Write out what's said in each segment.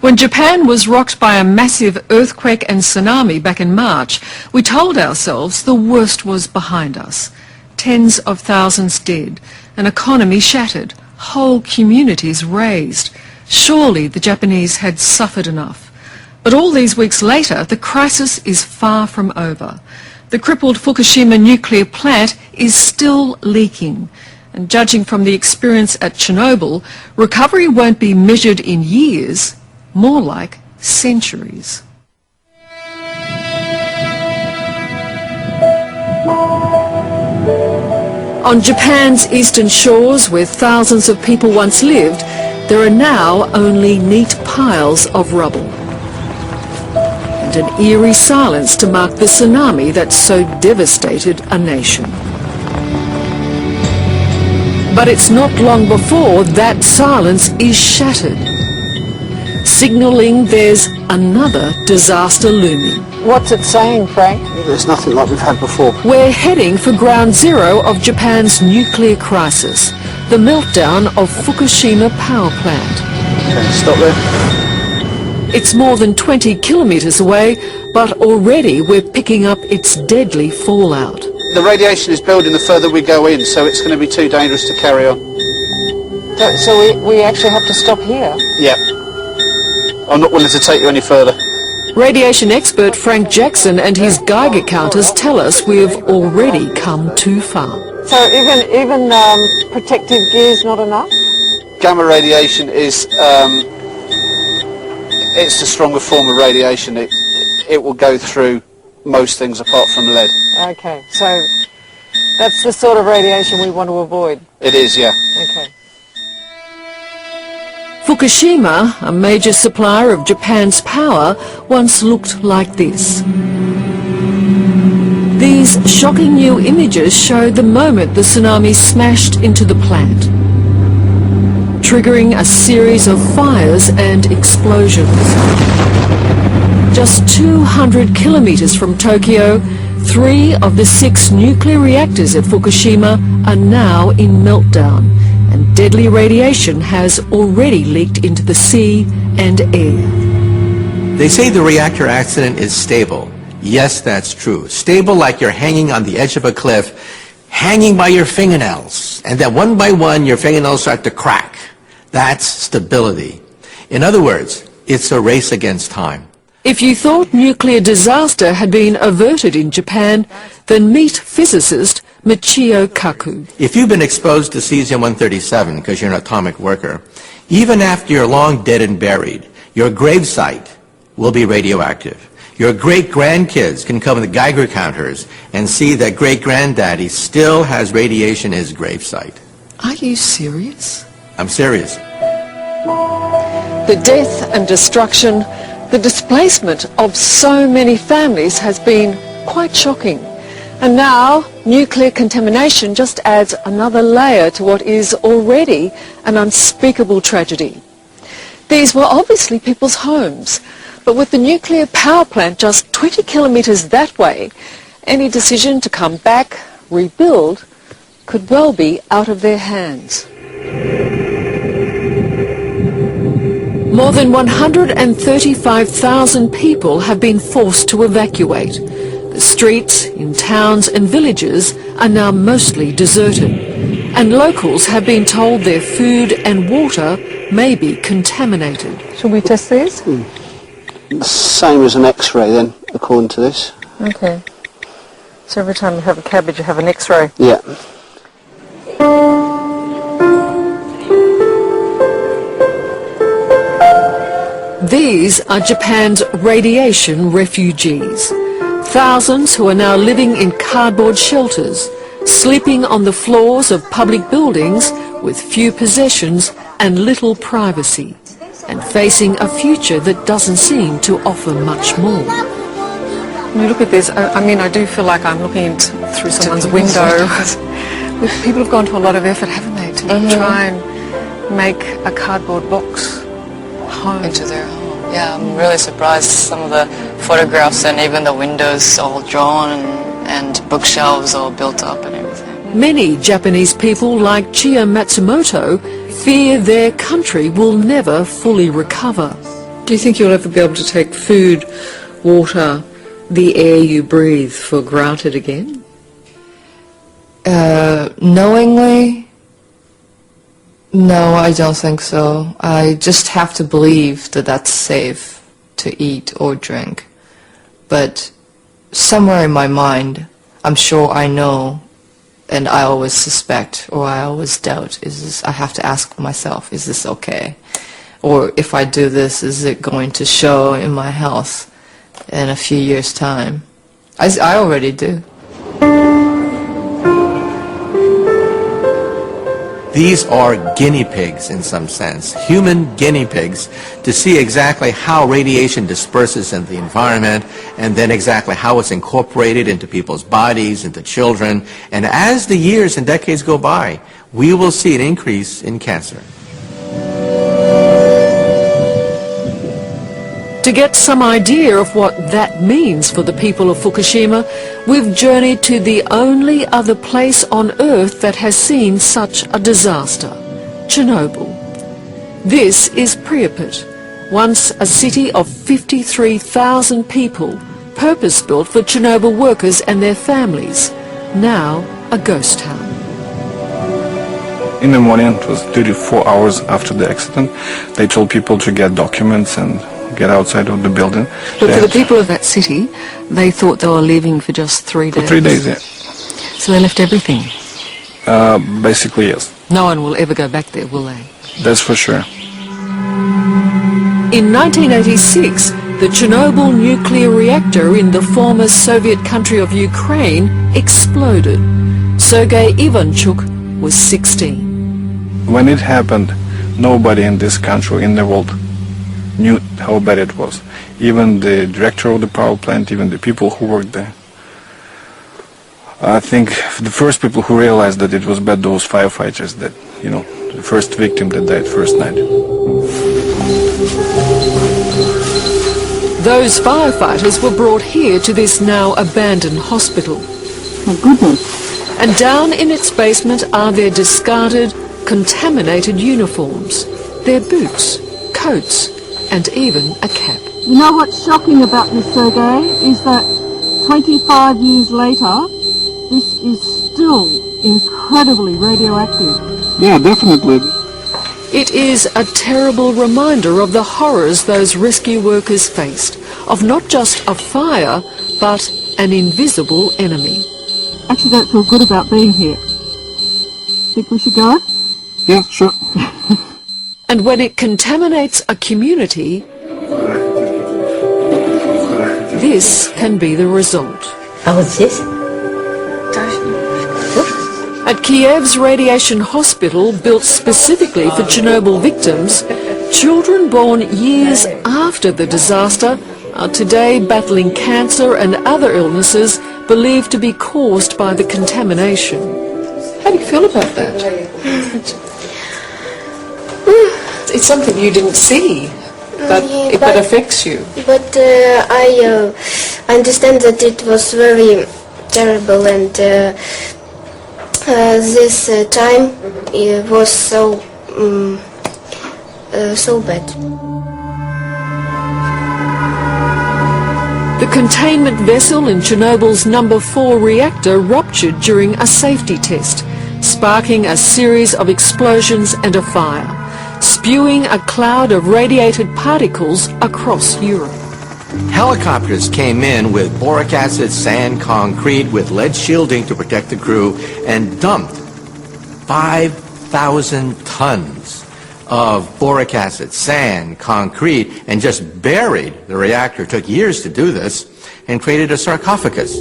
When Japan was rocked by a massive earthquake and tsunami back in March, we told ourselves the worst was behind us. Tens of thousands dead, an economy shattered, whole communities razed. Surely the Japanese had suffered enough. But all these weeks later, the crisis is far from over. The crippled Fukushima nuclear plant is still leaking. And judging from the experience at Chernobyl, recovery won't be measured in years, more like centuries. On Japan's eastern shores, where thousands of people once lived, there are now only neat piles of rubble. And an eerie silence to mark the tsunami that so devastated a nation. But it's not long before that silence is shattered, signalling there's another disaster looming. What's it saying, Frank? There's nothing like we've had before. We're heading for ground zero of Japan's nuclear crisis, the meltdown of Fukushima power plant. Okay, stop there. It's more than 20 kilometres away, but already we're picking up its deadly fallout. The radiation is building the further we go in, so it's going to be too dangerous to carry on. So we actually have to stop here? Yeah. I'm not willing to take you any further. Radiation expert Frank Jackson and his Geiger counters tell us we've already come too far. So even protective gear is not enough? Gamma radiation is it's the stronger form of radiation. It will go through most things apart from lead. Okay, so that's the sort of radiation we want to avoid? It is, yeah. Okay. Fukushima, a major supplier of Japan's power, once looked like this. These shocking new images show the moment the tsunami smashed into the plant, triggering a series of fires and explosions. Just 200 kilometres from Tokyo, 3 of the 6 nuclear reactors at Fukushima are now in meltdown, and deadly radiation has already leaked into the sea and air. They say the reactor accident is stable. Yes, that's true. Stable like you're hanging on the edge of a cliff, hanging by your fingernails, and then one by one your fingernails start to crack. That's stability. In other words, it's a race against time. If you thought nuclear disaster had been averted in Japan, then meet physicist Michio Kaku. If you've been exposed to cesium-137 because you're an atomic worker, even after you're long dead and buried, your gravesite will be radioactive. Your great-grandkids can come with Geiger counters and see that great-granddaddy still has radiation in his gravesite. Are you serious? I'm serious. The death and destruction, the displacement of so many families has been quite shocking. And now, nuclear contamination just adds another layer to what is already an unspeakable tragedy. These were obviously people's homes, but with the nuclear power plant just 20 kilometres that way, any decision to come back, rebuild, could well be out of their hands. More than 135,000 people have been forced to evacuate. The streets in towns and villages are now mostly deserted, and locals have been told their food and water may be contaminated. Should we test these? Same as an X-ray then, according to this. Okay. So every time you have a cabbage, you have an X-ray? Yeah. These are Japan's radiation refugees. Thousands who are now living in cardboard shelters, sleeping on the floors of public buildings with few possessions and little privacy, and facing a future that doesn't seem to offer much more. When you look at this, I mean, I do feel like I'm looking through someone's window. People have gone to a lot of effort, haven't they, to try and make a cardboard box home. Into their home. Yeah, I'm really surprised. Some of the photographs and even the windows all drawn and bookshelves all built up and everything. Many Japanese people like Chia Matsumoto fear their country will never fully recover. Do you think you'll ever be able to take food, water, the air you breathe for granted again? Knowingly, no, I don't think so. I just have to believe that that's safe to eat or drink. But somewhere in my mind, I'm sure I know, and I always suspect or I always doubt, I have to ask myself, is this okay? Or if I do this, is it going to show in my health in a few years' time? I already do. These are guinea pigs in some sense, human guinea pigs, to see exactly how radiation disperses in the environment and then exactly how it's incorporated into people's bodies, into children. And as the years and decades go by, we will see an increase in cancer. To get some idea of what that means for the people of Fukushima, we've journeyed to the only other place on Earth that has seen such a disaster, Chernobyl. This is Pripyat, once a city of 53,000 people, purpose-built for Chernobyl workers and their families, now a ghost town. In the morning, it was 34 hours after the accident, they told people to get documents and get outside of the building. But for the people of that city, they thought they were leaving for just 3 days. For 3 days, yeah. So they left everything. Basically, yes. No one will ever go back there, will they? That's for sure. In 1986, the Chernobyl nuclear reactor in the former Soviet country of Ukraine exploded. Sergei Ivanchuk was 16. When it happened, nobody in this country, in the world, knew how bad it was. Even the director of the power plant, even the people who worked there. I think the first people who realized that it was bad, those firefighters that, you know, the first victim that died first night. Those firefighters were brought here to this now abandoned hospital. My goodness. And down in its basement are their discarded, contaminated uniforms, their boots, coats, and even a cap. You know what's shocking about this, Sergei, is that 25 years later, this is still incredibly radioactive. Yeah, definitely. It is a terrible reminder of the horrors those rescue workers faced, of not just a fire, but an invisible enemy. Actually, don't feel good about being here. Think we should go? Yeah, sure. And when it contaminates a community, this can be the result. How is this? At Kiev's radiation hospital, built specifically for Chernobyl victims, children born years after the disaster are today battling cancer and other illnesses believed to be caused by the contamination. How do you feel about that? It's something you didn't see, but it affects you. But I understand that it was very terrible, and this time it was so bad. The containment vessel in Chernobyl's number 4 reactor ruptured during a safety test, sparking a series of explosions and a fire, spewing a cloud of radiated particles across Europe. Helicopters came in with boric acid, sand, concrete, with lead shielding to protect the crew, and dumped 5,000 tons of boric acid, sand, concrete, and just buried the reactor. It took years to do this, and created a sarcophagus.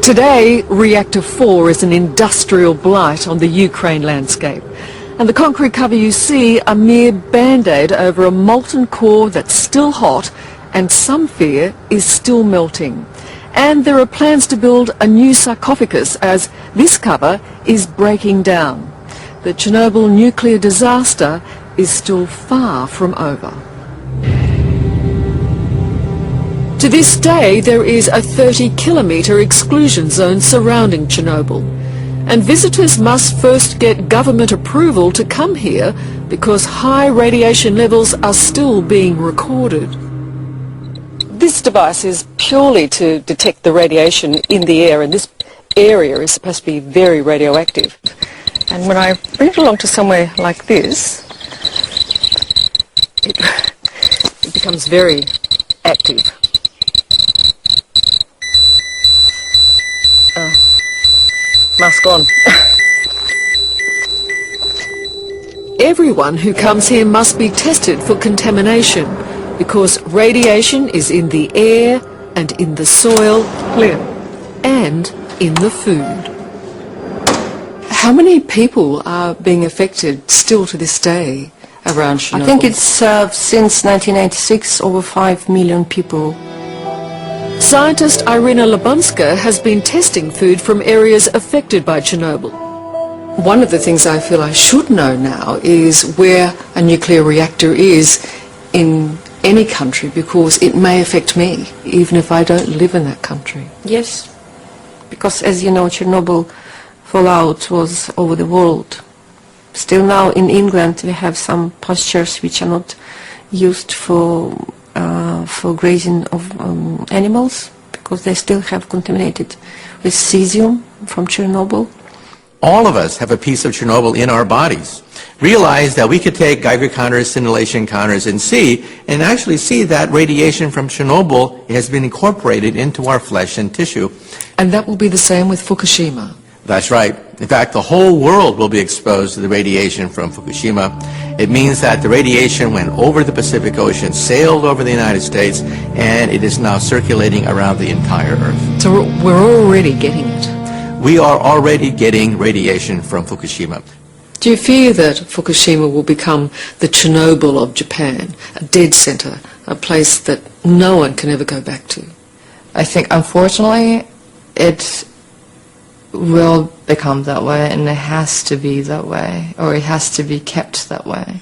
Today, Reactor 4 is an industrial blight on the Ukraine landscape. And the concrete cover you see a mere band-aid over a molten core that's still hot and some fear is still melting. And there are plans to build a new sarcophagus as this cover is breaking down. The Chernobyl nuclear disaster is still far from over. To this day, there is a 30-kilometre exclusion zone surrounding Chernobyl. And visitors must first get government approval to come here because high radiation levels are still being recorded. This device is purely to detect the radiation in the air, and this area is supposed to be very radioactive. And when I bring it along to somewhere like this, it becomes very active. Mask on. Everyone who comes here must be tested for contamination because radiation is in the air and in the soil and in the food. How many people are being affected still to this day around Chernobyl? I think it's since 1996 over 5 million people. Scientist Irina Labunska has been testing food from areas affected by Chernobyl. One of the things I feel I should know now is where a nuclear reactor is in any country, because it may affect me, even if I don't live in that country. Yes, because as you know, Chernobyl fallout was over the world. Still now in England we have some pastures which are not used for grazing of animals, because they still have contaminated with cesium from Chernobyl. All of us have a piece of Chernobyl in our bodies. Realize that we could take Geiger counters, scintillation counters, and actually see that radiation from Chernobyl has been incorporated into our flesh and tissue. And that will be the same with Fukushima. That's right. In fact, the whole world will be exposed to the radiation from Fukushima. It means that the radiation went over the Pacific Ocean, sailed over the United States, and it is now circulating around the entire Earth. So we're already getting it. We are already getting radiation from Fukushima. Do you fear that Fukushima will become the Chernobyl of Japan, a dead center, a place that no one can ever go back to? I think, unfortunately, it will become that way, and it has to be that way, or it has to be kept that way.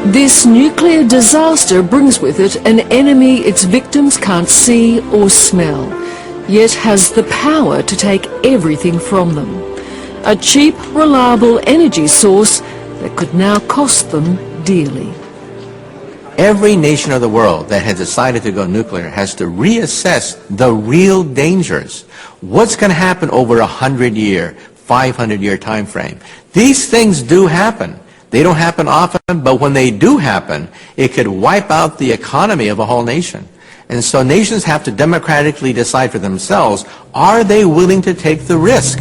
This nuclear disaster brings with it an enemy its victims can't see or smell, yet has the power to take everything from them. A cheap, reliable energy source that could now cost them dearly. Every nation of the world that has decided to go nuclear has to reassess the real dangers. What's going to happen over a 100-year, 500-year time frame? These things do happen. They don't happen often, but when they do happen, it could wipe out the economy of a whole nation. And so nations have to democratically decide for themselves, are they willing to take the risk?